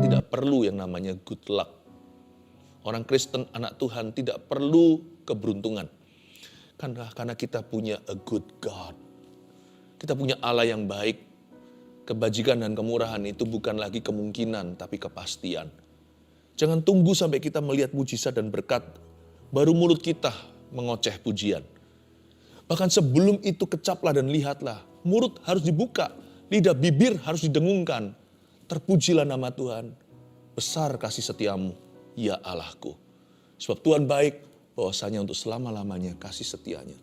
Kita tidak perlu yang namanya good luck. Orang Kristen, anak Tuhan tidak perlu keberuntungan. Karena kita punya a good God. Kita punya Allah yang baik. Kebajikan dan kemurahan itu bukan lagi kemungkinan, tapi kepastian. Jangan tunggu sampai kita melihat mujizat dan berkat, baru mulut kita mengoceh pujian. Bahkan sebelum itu kecaplah dan lihatlah, mulut harus dibuka, lidah bibir harus didengungkan. Terpujilah nama Tuhan, besar kasih setiamu, ya Allahku. Sebab Tuhan baik, bahwasanya untuk selama-lamanya kasih setianya.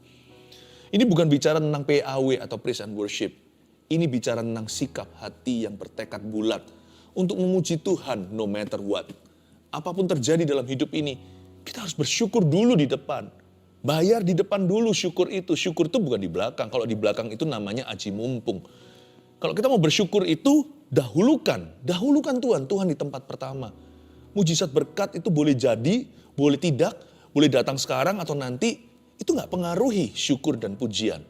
Ini bukan bicara tentang PAW atau praise and worship. Ini bicara tentang sikap hati yang bertekad bulat untuk memuji Tuhan no matter what. Apapun terjadi dalam hidup ini, kita harus bersyukur dulu di depan. Bayar di depan dulu syukur itu. Syukur itu bukan di belakang. Kalau di belakang itu namanya aji mumpung. Kalau kita mau bersyukur itu, dahulukan Tuhan. Tuhan di tempat pertama. Mujizat berkat itu boleh jadi, boleh tidak, boleh datang sekarang atau nanti. Itu gak pengaruhi syukur dan pujian.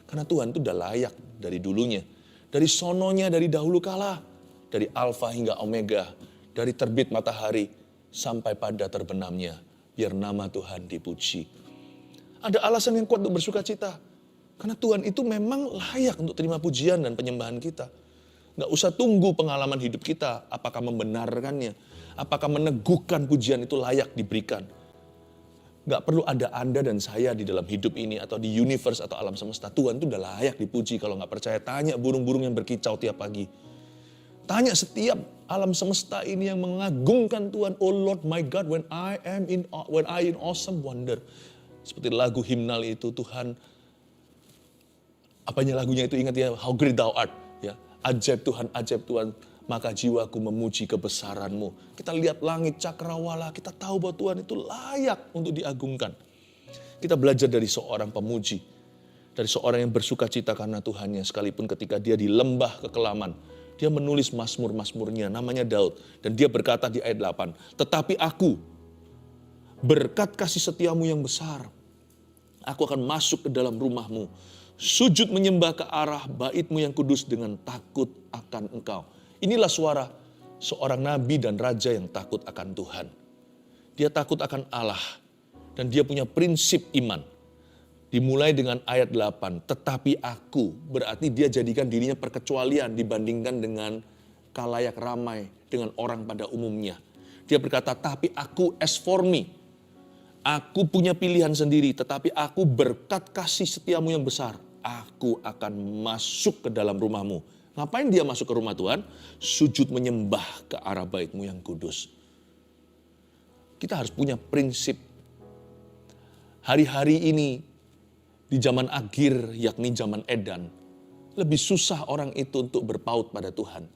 Karena Tuhan itu udah layak dari dulunya. Dari sononya, dari dahulu kala. Dari alfa hingga omega. Dari terbit matahari sampai pada terbenamnya. Biar nama Tuhan dipuji. Ada alasan yang kuat untuk bersuka cita. Karena Tuhan itu memang layak untuk terima pujian dan penyembahan kita. Gak usah tunggu pengalaman hidup kita. Apakah membenarkannya. Apakah meneguhkan pujian itu layak diberikan. Gak perlu ada Anda dan saya di dalam hidup ini atau di universe atau alam semesta. Tuhan itu udah layak dipuji. Kalau gak percaya, tanya burung-burung yang berkicau tiap pagi. Tanya setiap alam semesta ini yang mengagungkan Tuhan. Oh Lord my God, when I in awesome wonder. Seperti lagu himnal itu, Tuhan, apanya lagunya itu ingat ya, how great thou art. Ya, ajaib Tuhan, maka jiwaku memuji kebesaran-Mu. Kita lihat langit cakrawala, kita tahu bahwa Tuhan itu layak untuk diagungkan. Kita belajar dari seorang pemuji, dari seorang yang bersuka cita karena Tuhannya, sekalipun ketika dia di lembah kekelaman, dia menulis Mazmur-Mazmurnya, namanya Daud. Dan dia berkata di ayat 8, tetapi aku, berkat kasih setiamu yang besar, aku akan masuk ke dalam rumah-Mu, sujud menyembah ke arah bait-Mu yang kudus dengan takut akan Engkau. Inilah suara seorang nabi dan raja yang takut akan Tuhan. Dia takut akan Allah. Dan dia punya prinsip iman. Dimulai dengan ayat 8. Tetapi aku, berarti dia jadikan dirinya perkecualian dibandingkan dengan kalayak ramai, dengan orang pada umumnya. Dia berkata, tapi aku as for me. Aku punya pilihan sendiri, tetapi aku berkat kasih setiamu yang besar. Aku akan masuk ke dalam rumah-Mu. Ngapain dia masuk ke rumah Tuhan? Sujud menyembah ke arah bait-Mu yang kudus. Kita harus punya prinsip. Hari-hari ini, di zaman akhir, yakni zaman edan, lebih susah orang itu untuk berpaut pada Tuhan.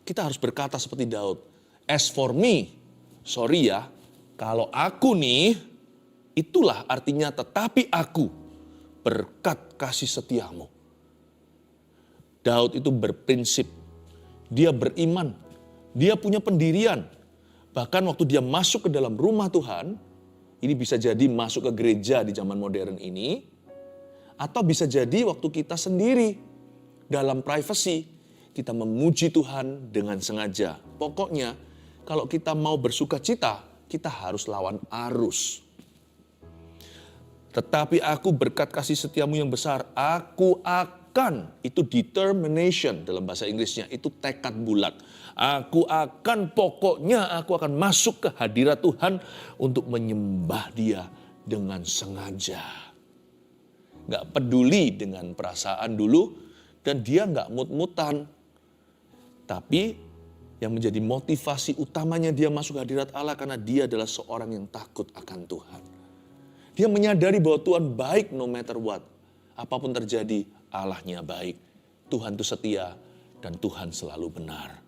Kita harus berkata seperti Daud, as for me, sorry ya, kalau aku nih, itulah artinya tetapi aku, berkat kasih setiamu. Daud itu berprinsip, dia beriman, dia punya pendirian. Bahkan waktu dia masuk ke dalam rumah Tuhan, ini bisa jadi masuk ke gereja di zaman modern ini, atau bisa jadi waktu kita sendiri dalam privacy, kita memuji Tuhan dengan sengaja. Pokoknya kalau kita mau bersuka cita, kita harus lawan arus. Tetapi aku berkat kasih setiamu yang besar, aku akan, itu determination dalam bahasa Inggrisnya, itu tekad bulat. Aku akan, pokoknya aku akan masuk ke hadirat Tuhan untuk menyembah Dia dengan sengaja. Gak peduli dengan perasaan dulu, dan dia gak mut-mutan. Tapi yang menjadi motivasi utamanya dia masuk ke hadirat Allah karena dia adalah seorang yang takut akan Tuhan. Dia menyadari bahwa Tuhan baik no matter what. Apapun terjadi, Allahnya baik. Tuhan itu setia dan Tuhan selalu benar.